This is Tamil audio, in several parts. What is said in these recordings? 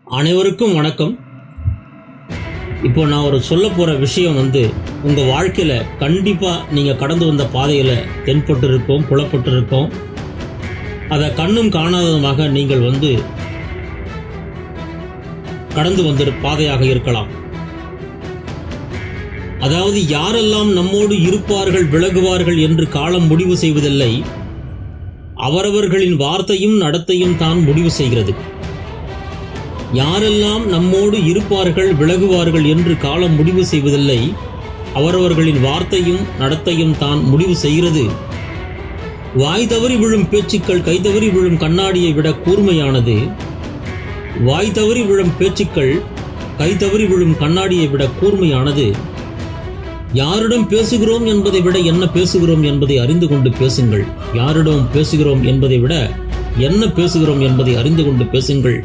அனைவருக்கும் வணக்கம். இப்போ நான் ஒரு சொல்ல போகிற விஷயம் உங்கள் வாழ்க்கையில் கண்டிப்பாக நீங்கள் கடந்து வந்த பாதையில் தென்பட்டு இருக்கோம், புலப்பட்டு இருக்கோம். அதை கண்ணும் காணாததுமாக நீங்கள் கடந்து வந்த பாதையாக இருக்கலாம். அதாவது யாரெல்லாம் நம்மோடு இருப்பார்கள், விலகுவார்கள் என்று காலம் முடிவு செய்வதில்லை, அவரவர்களின் வார்த்தையும் நடத்தையும் தான் முடிவு செய்கிறது. யாரெல்லாம் நம்மோடு இருப்பார்கள், விலகுவார்கள் என்று காலம் முடிவு செய்வதில்லை, அவரவர்களின் வார்த்தையும் நடத்தையும் தான் முடிவு செய்கிறது. வாய் தவறி விழும் பேச்சுக்கள் கைதவறி விழும் கண்ணாடியை விட கூர்மையானது. வாய் தவறி விழும் பேச்சுக்கள் கைதவறி விழும் கண்ணாடியை விட கூர்மையானது. யாரிடம் பேசுகிறோம் என்பதை விட என்ன பேசுகிறோம் என்பதை அறிந்து கொண்டு பேசுங்கள். யாரிடம் பேசுகிறோம் என்பதை விட என்ன பேசுகிறோம் என்பதை அறிந்து கொண்டு பேசுங்கள்.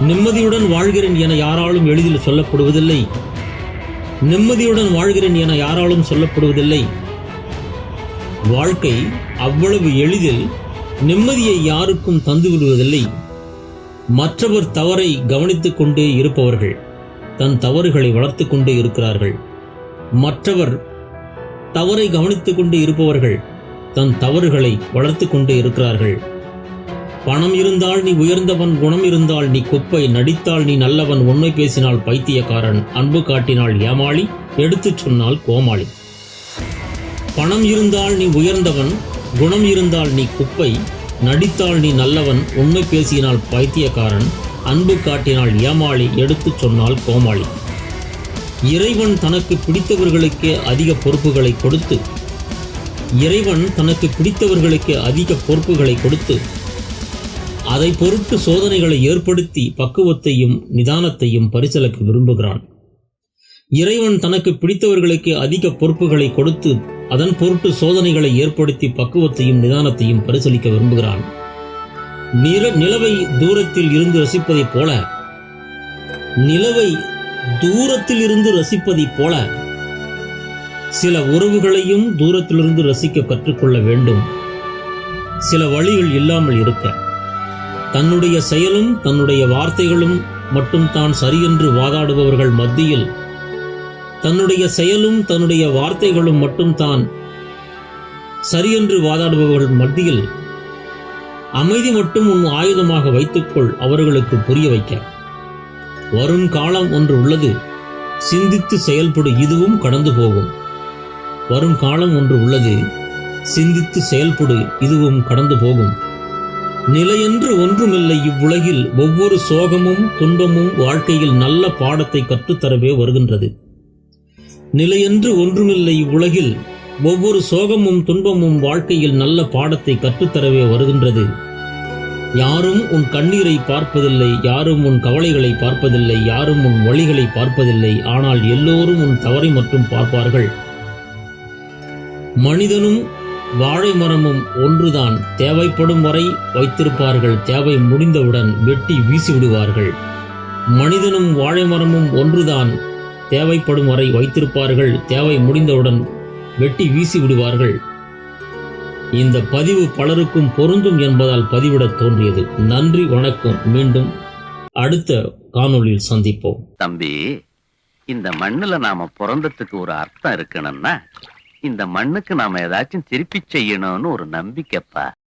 நிம்மதியுடன் வாழ்கிறேன் என யாராலும் எளிதில் சொல்லப்படுவதில்லை. நிம்மதியுடன் வாழ்கிறேன் என யாராலும் சொல்லப்படுவதில்லை. வாழ்க்கை அவ்வளவு எளிதில் நிம்மதியை யாருக்கும் தந்துவிடுவதில்லை. மற்றவர் தவறை கவனித்துக் கொண்டே இருப்பவர்கள் தன் தவறுகளை வளர்த்து கொண்டே இருக்கிறார்கள். மற்றவர் தவறை கவனித்துக் கொண்டே இருப்பவர்கள் தன் தவறுகளை வளர்த்து கொண்டே இருக்கிறார்கள். பணம் இருந்தால் நீ உயர்ந்தவன், குணம் இருந்தால் நீ குப்பை, நடித்தால் நீ நல்லவன், உண்மை பேசினால் பைத்தியக்காரன், அன்பு காட்டினால் ஏமாளி, எடுத்துச் சொன்னால் கோமாளி. பணம் இருந்தால் நீ உயர்ந்தவன், குணம் இருந்தால் நீ குப்பை, நடித்தால் நீ நல்லவன், உண்மை பேசினால் பைத்தியக்காரன், அன்பு காட்டினால் ஏமாளி, எடுத்துச் சொன்னால் கோமாளி. இறைவன் தனக்கு பிடித்தவர்களுக்கே அதிக பொறுப்புகளை கொடுத்து அதை பொருட்டு சோதனைகளை ஏற்படுத்தி பக்குவத்தையும் நிதானத்தையும் பரிசீலிக்க விரும்புகிறான். இறைவன் தனக்கு பிடித்தவர்களுக்கு அதிக பொறுப்புகளை கொடுத்து அதன் பொருட்டு சோதனைகளை ஏற்படுத்தி பக்குவத்தையும் நிதானத்தையும் பரிசீலிக்க விரும்புகிறான். நிலவை தூரத்தில் இருந்து ரசிப்பதைப் போல சில உறவுகளையும் தூரத்திலிருந்து ரசிக்க கற்றுக்கொள்ள வேண்டும். சில வழிகள் இல்லாமல் இருக்க. தன்னுடைய செயலும் தன்னுடைய வார்த்தைகளும் மட்டும் தான் சரியென்று வாதாடுபவர்கள் மத்தியில், தன்னுடைய செயலும் தன்னுடைய வார்த்தைகளும் மட்டும் தான் சரியென்று வாதாடுபவர்கள் மத்தியில் அமைதி மட்டும் உன் ஆயுதமாக வைத்துக்கொள். அவர்களுக்கு புரிய வைக்க. வரும் காலம் ஒன்று உள்ளது, சிந்தித்து செயல்படு, இதுவும் கடந்து போகும். வரும் காலம் ஒன்று உள்ளது, சிந்தித்து செயல்படு, இதுவும் கடந்து போகும். நிலையென்று ஒன்றுமில்லை இவ்வுலகில், ஒவ்வொரு சோகமும் துன்பமும் வாழ்க்கையில் நல்ல பாடத்தை கற்றுத்தரவே வருகின்றது. நிலையென்று ஒன்றுமில்லை இவ்வுலகில், ஒவ்வொரு சோகமும் துன்பமும் வாழ்க்கையில் நல்ல பாடத்தை கற்றுத்தரவே வருகின்றது. யாரும் உன் கண்ணீரை பார்ப்பதில்லை, யாரும் உன் கவலைகளை பார்ப்பதில்லை, யாரும் உன் வழிகளை பார்ப்பதில்லை. ஆனால் எல்லோரும் உன் தவறை மட்டும் பார்ப்பார்கள். மனிதனும் வாழை மரமும் ஒன்றுதான், தேவைப்படும் வரை வைத்திருப்பார்கள், தேவை முடிந்தவுடன் வெட்டி வீசிவிடுவார்கள். மனிதனும் வாழை மரமும் ஒன்றுதான், தேவைப்படும் வரை வைத்திருப்பார்கள், தேவை முடிந்தவுடன் வெட்டி வீசிவிடுவார்கள். இந்த பதிவு பலருக்கும் பொருந்தும் என்பதால் பதிவிடத் தோன்றியது. நன்றி, வணக்கம். மீண்டும் அடுத்த காணொளியில் சந்திப்போம். தம்பி, இந்த மண்ணுல நாம பிறந்ததுக்கு ஒரு அர்த்தம் இருக்கணும்னா இந்த மண்ணுக்கு நாம ஏதாச்சும் திருப்பி செய்யணும்னு ஒரு நம்பிக்கைப்பா.